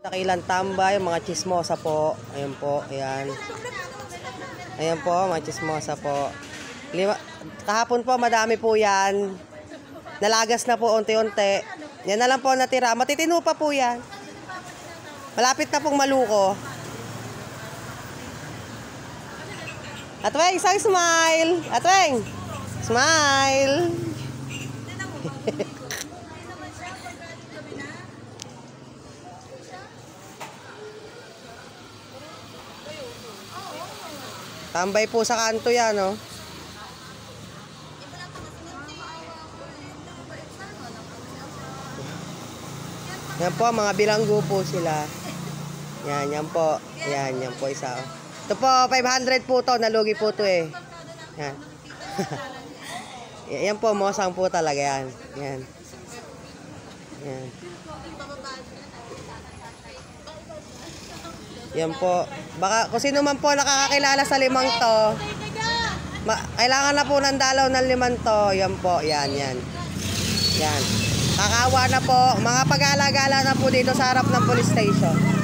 Dakilang tambay, mga chismosa po. Ayan po, ayan. Ayan po, mga chismosa po. Kahapon po, madami po yan. Nalagas na po unti-unti. Yan na lang po natira. Matitino pa po yan. Malapit na pong maluko. Atweng, isang smile. Atweng, smile. Tambay po sa kanto yan, oh. Yan po, mga bilanggo po sila. Yan, yan po. Yan, yan po isa, oh. Ito po, 500 po to. Nalugi po to, eh. Yan. Yan po, mosang po talaga yan. Yan. Yan. Yan po. Baka kung sino man po nakakakilala sa limang to, kailangan na po ng dalaw ng limang to. Yan po. Yan, yan. Yan. Kakawa na po. Mga pag-alagala na po dito sa harap ng police station.